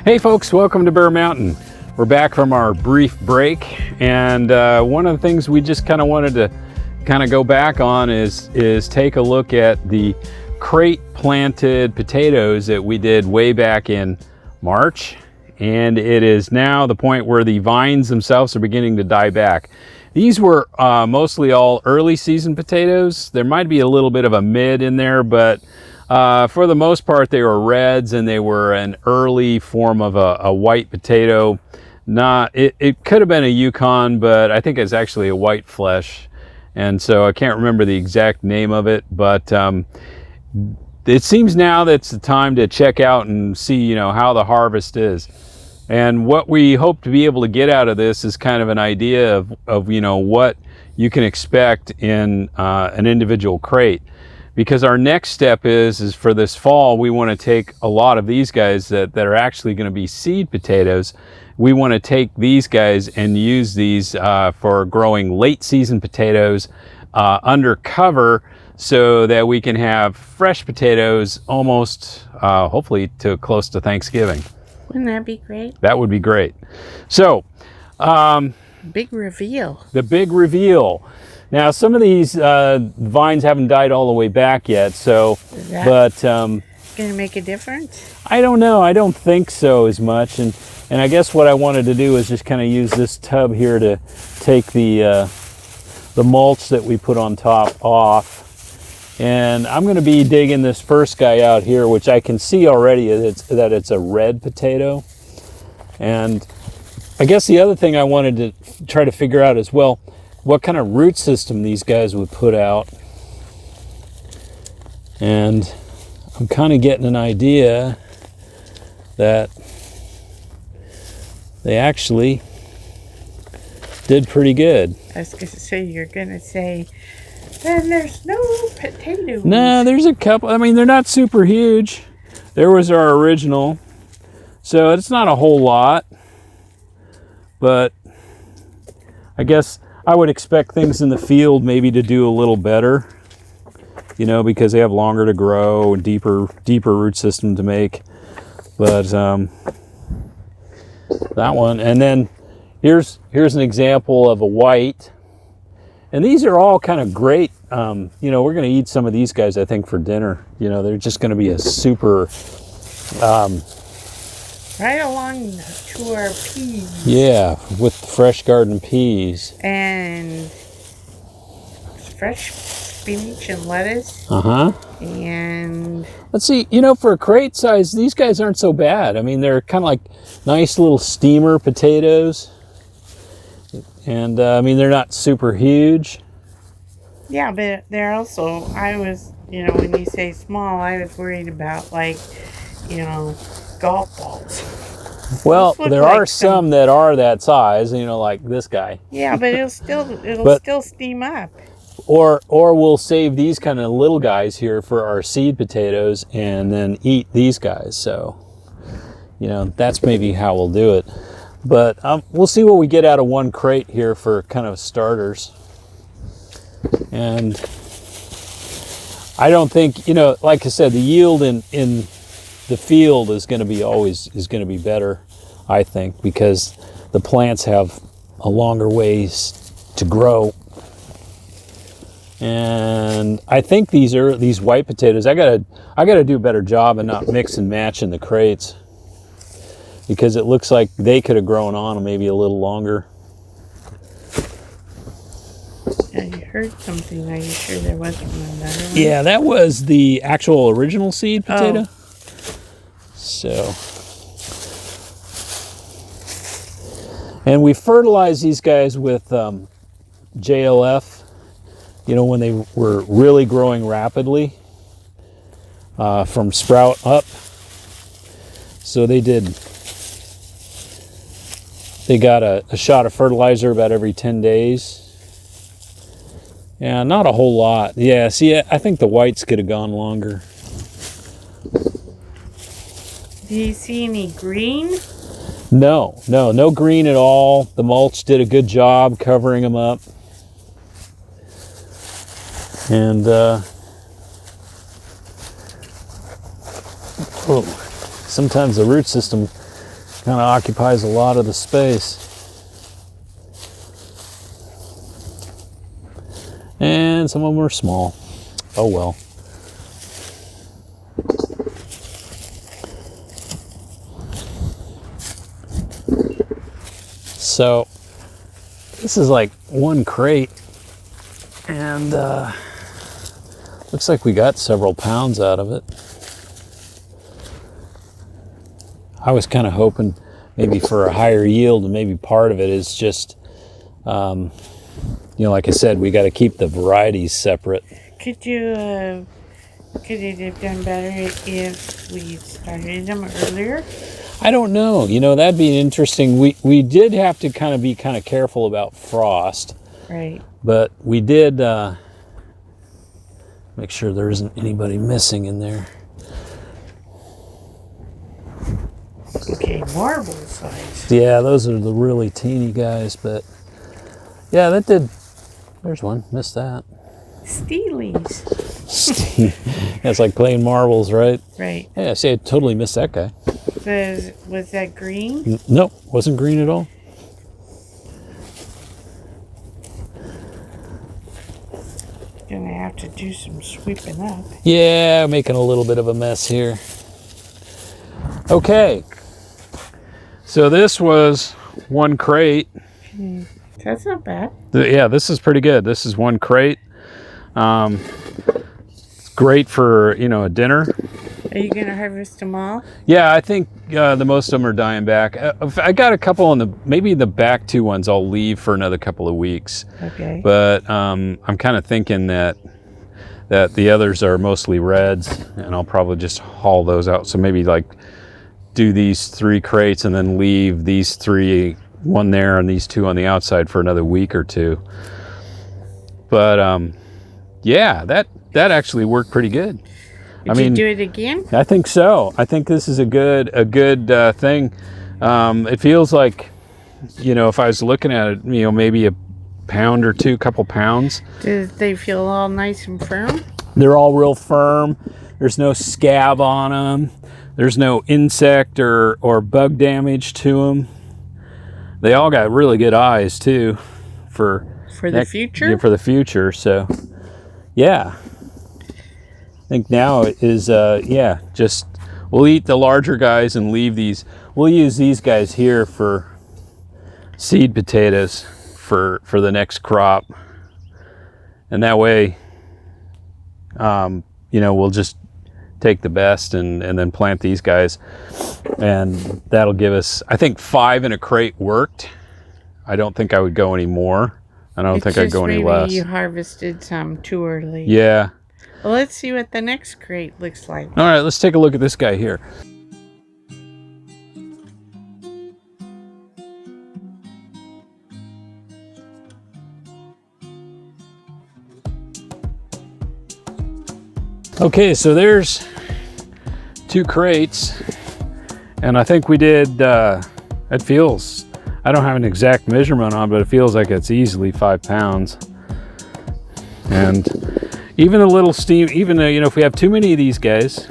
Hey folks, welcome to Bear Mountain. We're back from our brief break, and one of the things we just kind of wanted to go back on is take a look at the crate planted potatoes that we did way back in March, and it is now the point where the vines themselves are beginning to die back. These were mostly all early season potatoes. There might be a little bit of a mid in there, but for the most part, they were reds, and they were an early form of a white potato. It could have been a Yukon, but I think it's actually a white flesh. And so I can't remember the exact name of it, but it seems now that's the time to check out and see, how the harvest is. And what we hope to be able to get out of this is kind of an idea of what you can expect in an individual crate. Because our next step is for this fall, we want to take a lot of these guys that are actually going to be seed potatoes. We want to take these guys and use these for growing late season potatoes under cover, so that we can have fresh potatoes almost, hopefully, to close to Thanksgiving. Wouldn't that be great? That would be great. So, big reveal. The big reveal. Now, some of these vines haven't died all the way back yet, so, but going to make a difference? I don't know. I don't think so as much, and I guess what I wanted to do is just kind of use this tub here to take the mulch that we put on top off, and I'm going to be digging this first guy out here, which I can see already that it's a red potato. And I guess the other thing I wanted to try to figure out as well, what kind of root system these guys would put out. And I'm kind of getting an idea that they actually did pretty good. I was going to say, you're going to say, then there's no potatoes. No, there's a couple. I mean, they're not super huge. There was our original. So it's not a whole lot. But I guess I would expect things in the field maybe to do a little better, because they have longer to grow and deeper root system to make. But that one, and then here's an example of a white, and these are all kind of great. We're going to eat some of these guys, I think, for dinner. They're just going to be a super. Right along to our peas. Yeah, with fresh garden peas. And fresh spinach and lettuce. Uh-huh. And let's see, for a crate size, these guys aren't so bad. I mean, they're kind of like nice little steamer potatoes. And, they're not super huge. Yeah, but they're also, I was, when you say small, I was worried about, golf balls. Well, there are some that are that size, like this guy. Yeah, but it'll still steam up. Or we'll save these kind of little guys here for our seed potatoes and then eat these guys. So, that's maybe how we'll do it. But we'll see what we get out of one crate here for kind of starters. And I don't think, like I said, the yield in the field is going to be better, I think, because the plants have a longer ways to grow. And I think these white potatoes, I gotta do a better job and not mix and match in the crates, because it looks like they could have grown on maybe a little longer. Yeah, you heard something. Are you sure there wasn't another one? Yeah, that was the actual original seed potato. Oh. So, and we fertilize these guys with JLF, when they were really growing rapidly from sprout up. So they got a shot of fertilizer about every 10 days. Yeah, not a whole lot. Yeah, see, I think the whites could have gone longer. Do you see any green? No green at all. The mulch did a good job covering them up. And sometimes the root system Kind of occupies a lot of the space. And some of them are small. Oh well. So this is like one crate, and looks like we got several pounds out of it. I was kind of hoping maybe for a higher yield, and maybe part of it is just you know, like I said, we got to keep the varieties separate. Could you have done better if we started them earlier? I don't know. You know, that'd be interesting. We did have to kind of be careful about frost. Right. But we did make sure there isn't anybody missing in there. Okay, marble size. Yeah, those are the really teeny guys, but yeah, that did. There's one. Missed that. Steelies. It's like playing marbles, right? Right. Yeah, see, I totally missed that guy. Was that green? Nope, wasn't green at all. Gonna have to do some sweeping up. Yeah, making a little bit of a mess here. Okay. So this was one crate. That's not bad. Yeah, this is pretty good. This is one crate. It's great for, you know, a dinner. Are you gonna harvest them all? Yeah, I think the most of them are dying back. I got a couple on maybe the back two ones I'll leave for another couple of weeks. Okay. But I'm kind of thinking that the others are mostly reds, and I'll probably just haul those out. So maybe like do these 3 crates and then leave these 3, one there and these 2 on the outside for another week or 2. But yeah, that actually worked pretty good. Did you do it again? I think so. I think this is a good thing. It feels like, you know, if I was looking at it, you know, maybe a pound or 2, couple pounds. Do they feel all nice and firm? They're all real firm. There's no scab on them. There's no insect or bug damage to them. They all got really good eyes too, for the future. Yeah, for the future. So, yeah. I think now is yeah. Just we'll eat the larger guys and leave these. We'll use these guys here for seed potatoes for the next crop, and that way, you know, we'll just take the best and then plant these guys, and that'll give us, I think 5 in a crate worked. I don't think I would go any more. I don't think I'd go any less. Maybe you harvested some too early. Yeah. Well, let's see what the next crate looks like. All right, let's take a look at this guy here. Okay, so there's 2 crates, and I think we did, it feels, I don't have an exact measurement on, but it feels like it's easily 5 pounds. And even a little steam, even though, you know, if we have too many of these guys,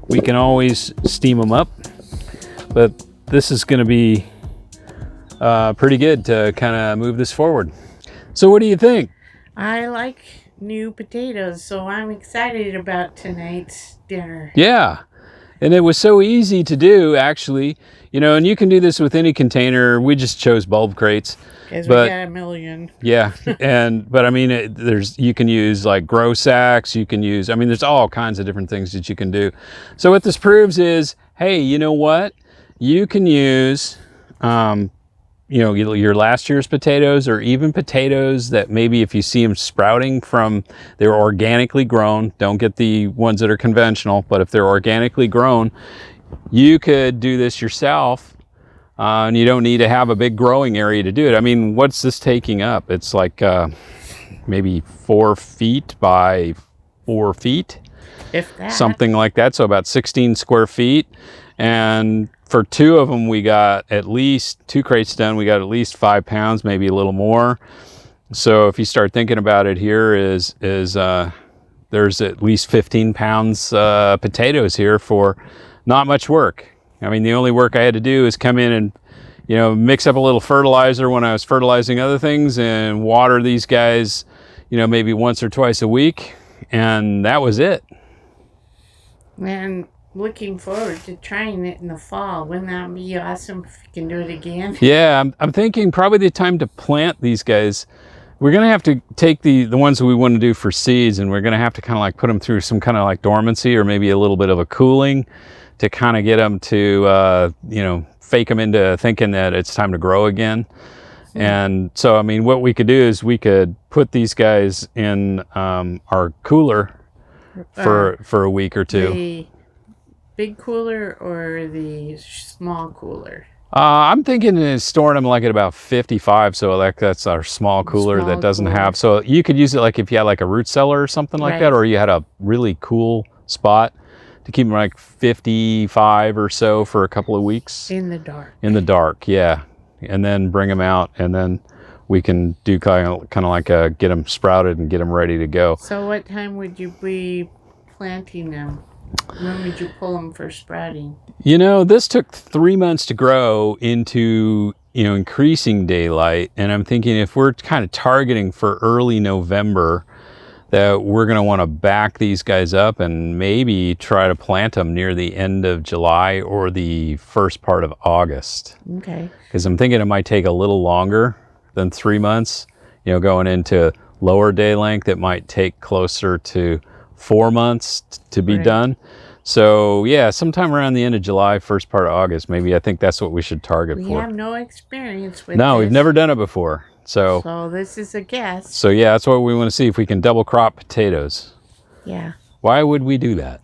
we can always steam them up. But this is going to be pretty good to kind of move this forward. So what do you think? I like new potatoes, so I'm excited about tonight's dinner. Yeah, and it was so easy to do, actually. You know, and you can do this with any container. We just chose bulb crates. Because we got a million. Yeah, but I mean, you can use like grow sacks. You can use, I mean, there's all kinds of different things that you can do. So what this proves is, hey, you know what? You can use, you know, your last year's potatoes, or even potatoes that maybe if you see them sprouting from, they're organically grown. Don't get the ones that are conventional, but if they're organically grown, you could do this yourself. And you don't need to have a big growing area to do it. I mean, what's this taking up? It's like maybe 4 feet by 4 feet. If that. Something like that, so about 16 square feet. And for 2 of them, we got at least 2 crates done. We got at least 5 pounds, maybe a little more. So if you start thinking about it, here is there's at least 15 pounds potatoes here for not much work. I mean, the only work I had to do is come in and, you know, mix up a little fertilizer when I was fertilizing other things and water these guys, you know, maybe once or twice a week. And that was it. And looking forward to trying it in the fall. Wouldn't that be awesome if you can do it again? Yeah, I'm thinking probably the time to plant these guys. We're going to have to take the ones that we want to do for seeds, and we're going to have to kind of like put them through some kind of like dormancy or maybe a little bit of a cooling to kind of get them to, you know, fake them into thinking that it's time to grow again. And so, I mean, what we could do is we could put these guys in our cooler for a week or two. The big cooler or the small cooler? I'm thinking of storing them like at about 55, so like that's our small cooler Small that doesn't cooler. have. So you could use it like if you had like a root cellar or something like Right. that, or you had a really cool spot to keep them like 55 or so for a couple of weeks In the dark. in the dark. Yeah, and then bring them out, and then we can do kind of like get them sprouted and get them ready to go. So what time would you be planting them? When would you pull them for sprouting? You know, this took 3 months to grow into, you know, increasing daylight. And I'm thinking if we're kind of targeting for early November, that we're going to want to back these guys up and maybe try to plant them near the end of July or the first part of August. Okay. Because I'm thinking it might take a little longer than 3 months, you know, going into lower day length, it might take closer to 4 months to be Right. done. So yeah, sometime around the end of July, first part of August, maybe. I think that's what we should target We for. have no experience with No, this. we've never done it before. So this is a guess. so yeah, that's what we want to see, if we can double crop potatoes. Yeah. Why would we do that?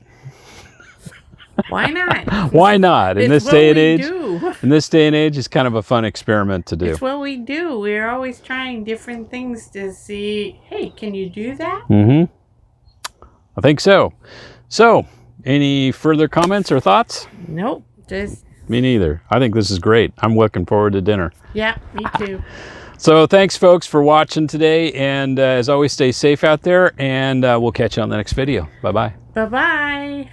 Why not? Why not? In It's this day and what we age, do. in this day and age, it's kind of a fun experiment to do. It's what we do. We're always trying different things to see, hey, can you do that? Mm-hmm. I think so. So, any further comments or thoughts? Nope. Just, Me neither. I think this is great. I'm looking forward to dinner. yeah, me too. So thanks, folks, for watching today. And as always, stay safe out there, and we'll catch you on the next video. Bye-bye. Bye-bye.